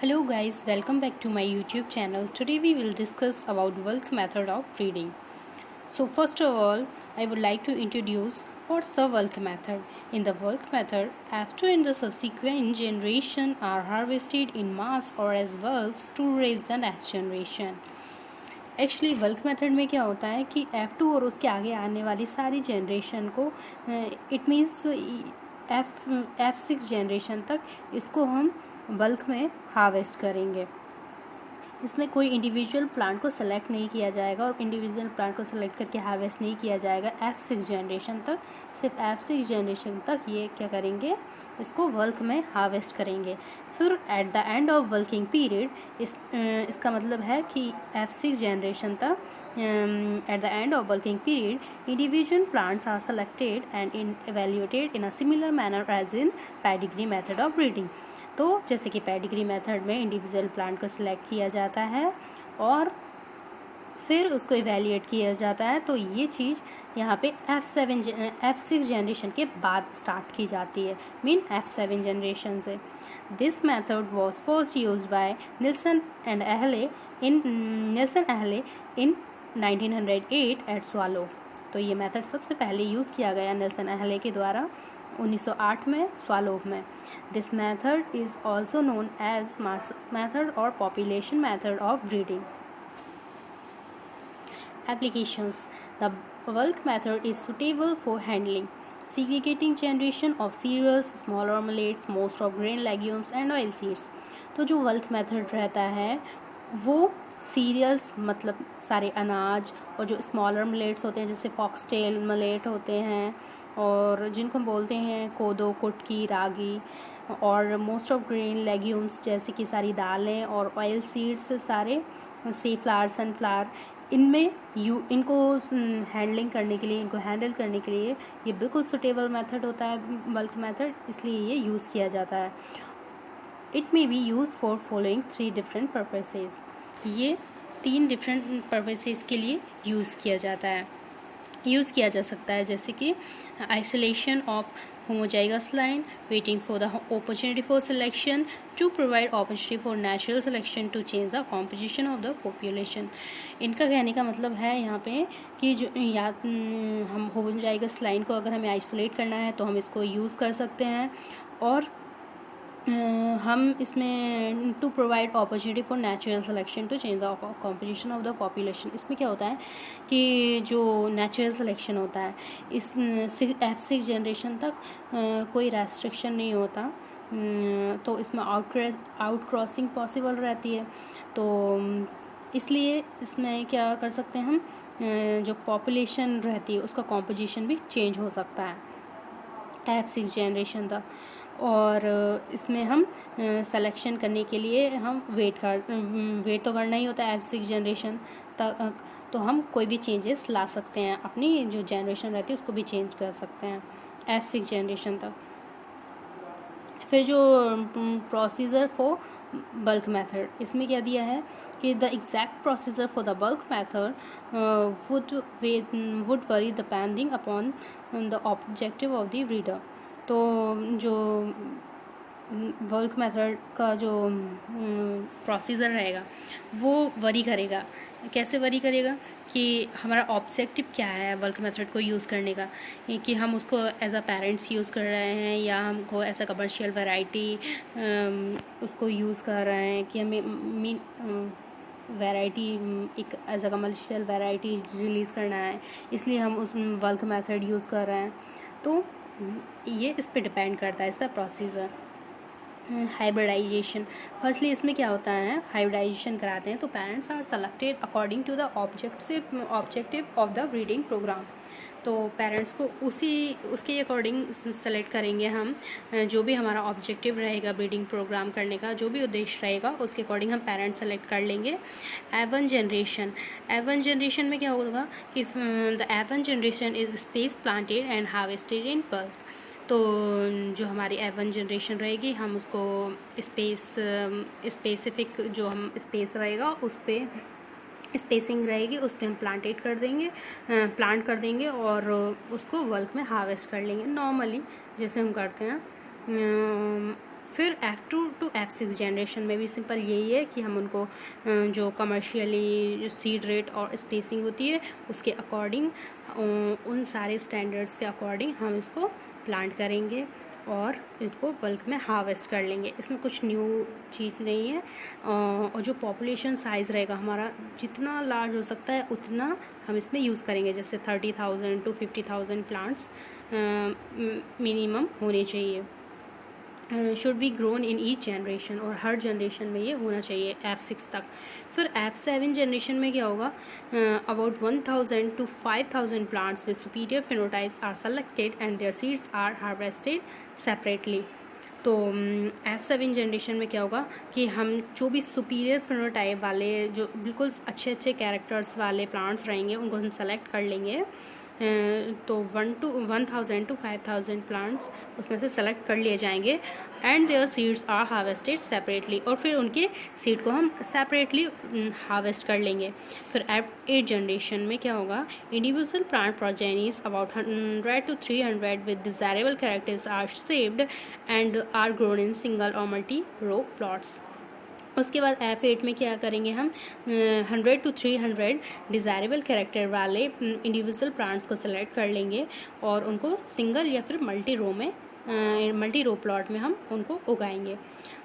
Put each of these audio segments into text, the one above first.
Hello guys, welcome back to my YouTube channel. Today we will discuss about bulk method of breeding. So first of all, I would like to introduce what's the bulk method. In the bulk method, after in the subsequent generation are harvested in mass or as bulks to raise the next generation. Actually bulk method में क्या होता है कि F2 और उसके आगे आने वाली सारी जनरेशन को इट मीन्स F6 जनरेशन तक इसको हम बल्क में हार्वेस्ट करेंगे. इसमें कोई इंडिविजुअल प्लांट को सेलेक्ट नहीं किया जाएगा और इंडिविजुअल प्लांट को सेलेक्ट करके हार्वेस्ट नहीं किया जाएगा F6 जनरेशन तक. सिर्फ F6 जनरेशन तक ये क्या करेंगे, इसको बल्क में हार्वेस्ट करेंगे. फिर eight the end of bulking period इसका मतलब है कि F6 जनरेशन तक at the end of bulking period, individual plants are selected and evaluated in a similar manner as in pedigree method of breeding. तो जैसे कि पेडिग्री मेथड में individual plant को सिलेक्ट किया जाता है और फिर उसको इवेल्यूएट किया जाता है. तो ये चीज़ यहाँ पे F6 जनरेशन के बाद स्टार्ट की जाती है, मीन F7 जनरेशन से. This method was first use by Nilsson Ehle in 1908 at Svalof. तो ये मेथड सबसे पहले यूज़ किया गया निल्सन एहले के द्वारा 1908 में स्वालोव में. This method is also known as mass method और population method of breeding. Applications. The bulk method is suitable for handling segregating generation of cereals, smaller millets, most of grain legumes and oil seeds. तो जो bulk method रहता है वो serials मतलब सारे अनाज और जो स्मॉलर मिलेट्स होते हैं जैसे फॉक्सटेल मिलेट होते हैं और जिनको हम बोलते हैं कोदो, कुटकी, रागी, और मोस्ट ऑफ ग्रेन लेग्यूम्स जैसे कि सारी दालें और ऑयल सीड्स सारे सी फ्लावर, सनफ्लावर, इनमें इनको हैंडलिंग करने के लिए, इनको हैंडल करने के लिए ये बिल्कुल सुटेबल मेथड होता है बल्क मेथड, इसलिए ये यूज़ किया जाता है. It may be use for following 3 different purposes. ये 3 डिफरेंट पर्पसेस के लिए यूज़ किया जा सकता है, जैसे कि isolation of homozygous line, waiting for the opportunity for selection, to provide opportunity for natural selection to change the composition of the population. इनका कहने का मतलब है यहाँ पे कि जो हम homozygous line को अगर हमें आइसोलेट करना है तो हम इसको यूज़ कर सकते हैं, और हम इसमें to provide opportunity for natural selection to change the composition of the population. इसमें क्या होता है कि जो नेचुरल सिलेक्शन होता है इस F6 जनरेशन तक कोई रेस्ट्रिक्शन नहीं होता, तो इसमें आउट क्रॉसिंग पॉसिबल रहती है. तो इसलिए इसमें क्या कर सकते हैं हम, जो पॉपुलेशन रहती है उसका कॉम्पोजिशन भी चेंज हो सकता है F6 जनरेशन तक. और इसमें हम सिलेक्शन करने के लिए हम वेट तो करना ही होता है F6 जनरेशन तक. तो हम कोई भी चेंजेस ला सकते हैं, अपनी जो जनरेशन रहती है उसको भी चेंज कर सकते हैं F6 जनरेशन तक. फिर जो प्रोसीजर फॉर बल्क मेथड, इसमें क्या दिया है कि the exact procedure for the bulk method would worry depending upon the objective of the breeder. तो जो बल्क मेथड का जो प्रोसीजर रहेगा वो वरी करेगा. कैसे वरी करेगा कि हमारा ऑब्जेक्टिव क्या है बल्क मेथड को यूज़ करने का, कि हम उसको एज अ पेरेंट्स यूज़ कर रहे हैं या हमको एज अ कमर्शियल वैरायटी उसको यूज़ कर रहे हैं, कि हमें वैरायटी एक as a commercial variety release करना है, इसलिए हम उस बल्क मेथड यूज़ कर रहे हैं. तो ये इस पे डिपेंड करता है इसका प्रोसीजर. हाइब्रिडाइजेशन. फर्स्टली इसमें क्या होता है, हाइब्रिडाइजेशन कराते हैं तो parents are selected according to the objective of the breeding programme. तो पेरेंट्स को उसके अकॉर्डिंग सेलेक्ट करेंगे हम, जो भी हमारा ऑब्जेक्टिव रहेगा ब्रीडिंग प्रोग्राम करने का, जो भी उद्देश्य रहेगा उसके अकॉर्डिंग हम पेरेंट्स सेलेक्ट कर लेंगे. F1 जनरेशन में क्या होगा कि the F1 generation is space planted and harvested in bulk. तो जो हमारी F1 जनरेशन रहेगी हम उसको स्पेसिफिक जो हम स्पेस रहेगा उस पर स्पेसिंग रहेगी, उस पर हम प्लांट कर देंगे और उसको बल्क में हार्वेस्ट कर लेंगे नॉर्मली जैसे हम करते हैं. फिर F2 to F6 जनरेशन में भी सिंपल यही है कि हम उनको जो कमर्शियली सीड रेट और स्पेसिंग होती है उसके अकॉर्डिंग, उन सारे स्टैंडर्ड्स के अकॉर्डिंग हम इसको प्लांट करेंगे और इसको बल्क में हार्वेस्ट कर लेंगे। इसमें कुछ न्यू चीज़ नहीं है। और जो पॉपुलेशन साइज़ रहेगा हमारा, जितना लार्ज हो सकता है उतना हम इसमें यूज़ करेंगे। जैसे 30,000 to 50,000 प्लांट्स मिनिमम होने चाहिए, should be grown in each generation, और हर जनरेशन में ये होना चाहिए F6 तक। फिर F7 जनरेशन में क्या होगा, about 1,000 to 5,000 plants with superior phenotypes are selected and their seeds are harvested separately. तो F7 जनरेशन में क्या होगा कि हम जो भी सुपीरियर फिनोटाइप वाले, जो बिल्कुल अच्छे अच्छे कैरेक्टर्स वाले प्लांट्स रहेंगे उनको हम सेलेक्ट कर लेंगे। तो 1,000 to 5,000 प्लांट्स उसमें से सेलेक्ट कर लिए जाएंगे and their seeds are harvested separately, और फिर उनके सीड को हम सेपरेटली हार्वेस्ट कर लेंगे। फिर F8 जनरेशन में क्या होगा, individual plant progenies about 100 to 300 with desirable characters are saved and are grown in single और मल्टी रो प्लॉट्स। उसके बाद F8 में क्या करेंगे हम, 100 to 300 डिज़ायरेबल कैरेक्टर वाले इंडिविजुअल प्लांट्स को सेलेक्ट कर लेंगे और उनको सिंगल या फिर मल्टी रो प्लॉट में हम उनको उगाएंगे।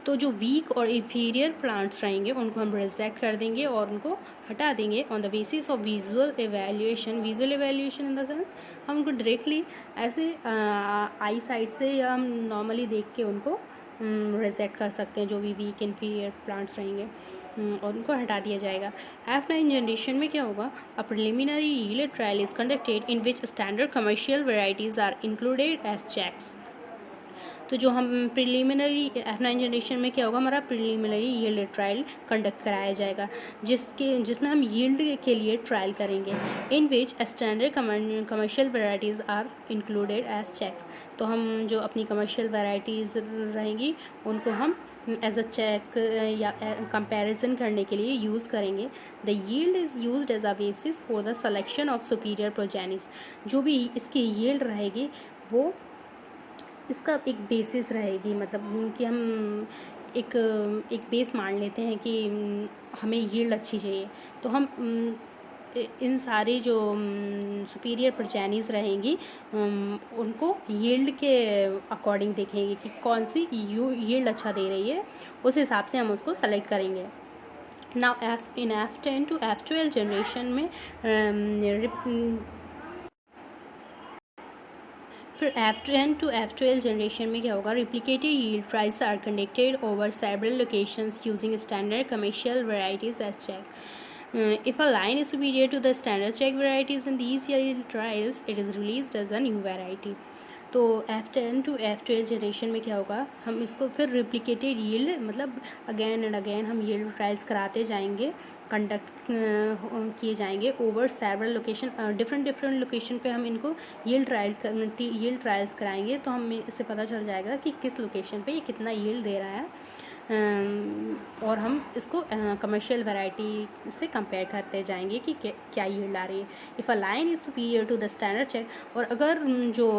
तो जो वीक और इंफीरियर प्लांट्स रहेंगे उनको हम रिजेक्ट कर देंगे और उनको हटा देंगे on the basis of visual evaluation in the sense हम उनको डायरेक्टली ऐसे आई साइड से या हम नॉर्मली देख के उनको रिजेक्ट कर सकते हैं, जो भी वीक इंफीरियर प्लांट्स रहेंगे और उनको हटा दिया जाएगा। F9 जनरेशन में क्या होगा, a preliminary yield trial is conducted in which standard commercial varieties are included as checks. तो जो हम प्रिलिमिनरी F9 जनरेशन में क्या होगा, हमारा प्रिलिमिनरी यील्ड ट्रायल कंडक्ट कराया जाएगा, जिसमें हम यील्ड के लिए ट्रायल करेंगे। In which standard commercial varieties are included as checks. तो हम जो अपनी कमर्शियल वेराइटीज़ रहेंगी उनको हम एज अ चेक या कंपैरिजन करने के लिए यूज़ करेंगे। The yield is used as a basis for the selection of superior progenies. जो भी इसकी यील्ड रहेगी वो इसका एक बेसिस रहेगी, मतलब कि हम एक बेस मान लेते हैं कि हमें यील्ड अच्छी चाहिए, तो हम इन सारी जो सुपीरियर प्रोजेनिस रहेंगी उनको यील्ड के अकॉर्डिंग देखेंगे कि कौन सी यील्ड अच्छा दे रही है, उस हिसाब से हम उसको सेलेक्ट करेंगे। Now in F10 to F12 generation में फिर F10 to F12 जनरेशन में क्या होगा, replicated yield trials are conducted over several locations using standard commercial varieties as check. If a line is superior to the standard check varieties in these yield trials, it is released as a new variety. तो F10 to F12 generation में क्या होगा, हम इसको फिर replicated yield मतलब again and again हम yield trials कराते जाएंगे, कंडक्ट किए जाएंगे over several location, different location पे हम इनको यील्ड ट्रायल्स कराएंगे। तो हमें इससे पता चल जाएगा कि किस लोकेशन पे ये कितना यील्ड दे रहा है, और हम इसको कमर्शियल वैरायटी से कंपेयर करते जाएंगे कि क्या यील्ड आ रही है। If a line is superior to the standard check, और अगर जो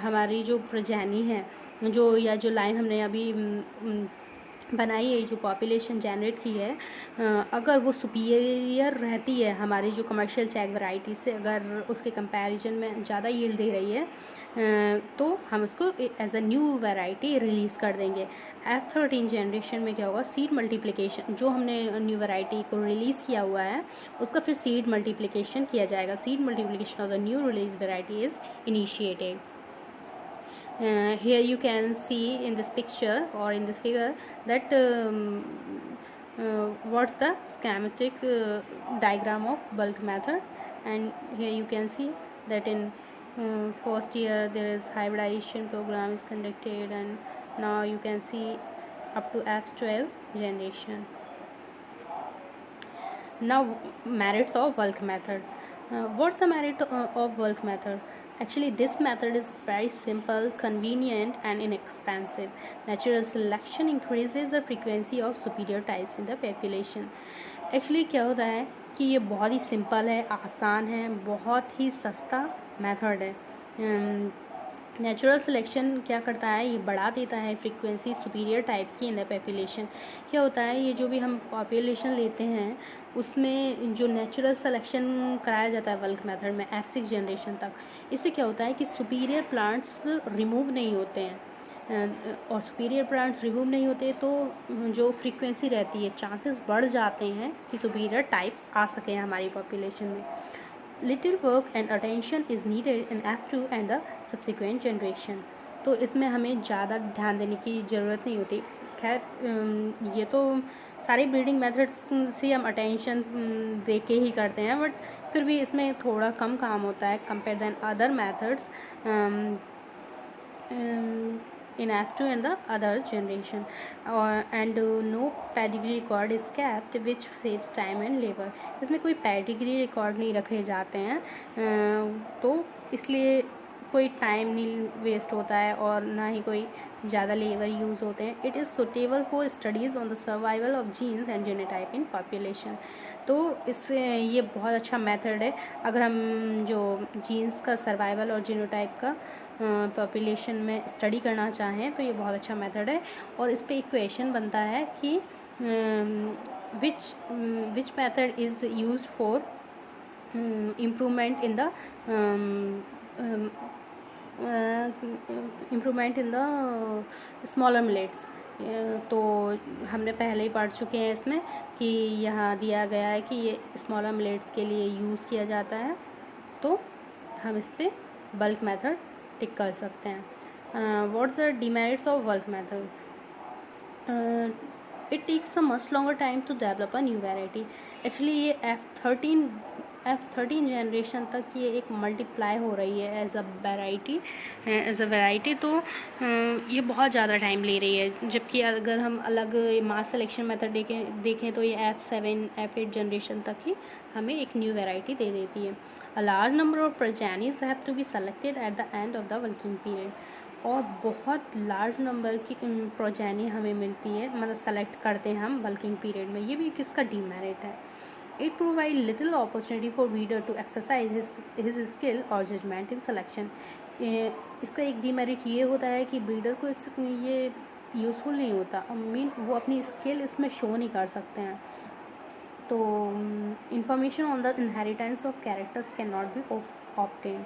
हमारी जो प्रोजेनी है जो लाइन हमने अभी बनाई है, जो पॉपुलेशन जनरेट की है, अगर वो सुपीरियर रहती है हमारी जो कमर्शियल चेक वैरायटी से, अगर उसके कंपैरिजन में ज़्यादा यील्ड दे रही है, तो हम उसको as a new variety release कर देंगे। F13 जनरेशन में क्या होगा, सीड मल्टीप्लिकेशन, जो हमने न्यू वैरायटी को रिलीज़ किया हुआ है उसका फिर सीड मल्टीप्लिकेशन किया जाएगा। Seed multiplication of the new release variety is initiated. Here you can see in this picture or in this figure that what's the schematic diagram of bulk method, and here you can see that in first year there is hybridization program is conducted, and now you can see up to F12 generation. Now merits of bulk method. What's the merit of bulk method? Actually, this method is very simple, convenient and inexpensive. Natural selection increases the frequency of superior types in the population. Actually क्या होता है कि ये बहुत ही simple है, आसान है, बहुत ही सस्ता मेथड है। नेचुरल सिलेक्शन क्या करता है, ये बढ़ा देता है फ्रीक्वेंसी सुपीरियर टाइप्स की इन द पॉपुलेशन। क्या होता है, ये जो भी हम पॉपुलेशन लेते हैं उसमें जो नेचुरल सिलेक्शन कराया जाता है वल्क मेथड में F6 जनरेशन तक, इससे क्या होता है कि सुपीरियर प्लांट्स रिमूव नहीं होते हैं, और सुपीरियर प्लांट्स रिमूव नहीं होते तो जो फ्रीक्वेंसी रहती है, चांसेस बढ़ जाते हैं कि सुपीरियर टाइप्स आ सकें हमारी पॉपुलेशन में। Little work and attention is needed in F2 and the subsequent generation. तो इसमें हमें ज़्यादा ध्यान देने की ज़रूरत नहीं होती। खैर, ये तो सारे ब्रीडिंग मेथड्स से हम अटेंशन दे के ही करते हैं, बट फिर भी इसमें थोड़ा कम काम होता है compare than other methods in F2 and the other generation, and no pedigree record is kept which saves time and labor। इसमें कोई pedigree record नहीं रखे जाते हैं, तो इसलिए कोई टाइम नहीं वेस्ट होता है और ना ही कोई ज़्यादा लेबर यूज़ होते हैं। It is suitable for studies on the survival of genes and genotype in population. तो इससे ये बहुत अच्छा मेथड है अगर हम जो जीन्स का सर्वाइवल और जीनोटाइप का पॉपुलेशन में स्टडी करना चाहें, तो ये बहुत अच्छा मेथड है। और इस पे एक क्वेश्चन बनता है कि which method is used for improvement in the smaller millets. तो हमने पहले ही पढ़ चुके हैं इसमें कि यहाँ दिया गया है कि ये स्मॉलर मिलेट्स के लिए यूज़ किया जाता है, तो हम इस पे बल्क मेथड टिक कर सकते हैं। What's the demerits of bulk method? It takes a much longer time to develop a new variety. Actually ये F13 जनरेशन तक ये एक मल्टीप्लाई हो रही है एज अ वैरायटी, तो ये बहुत ज़्यादा टाइम ले रही है। जबकि अगर हम अलग मास सिलेक्शन मेथड देखें तो ये F7 F8 जनरेशन तक ही हमें एक न्यू वैरायटी दे देती है। A large number of progenies have to be selected at the end of the working period. और बहुत लार्ज नंबर की प्रोजेनी हमें मिलती है, मतलब सेलेक्ट करते हैं हम वर्किंग पीरियड में। ये भी किसका डीमेरिट है? It provides little opportunity for reader to exercise his skill or judgment in selection। इसका एक डीमेरिट ये होता है कि ब्रीडर को ये यूज़फुल नहीं होता, वो अपनी स्किल इसमें शो नहीं कर सकते हैं। तो information on the inheritance of characters can not be obtain.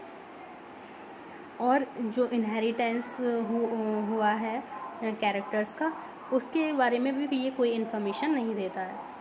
और जो इनहेरिटेंस हुआ है कैरेक्टर्स का, उसके बारे में भी ये कोई इन्फॉर्मेशन नहीं देता है।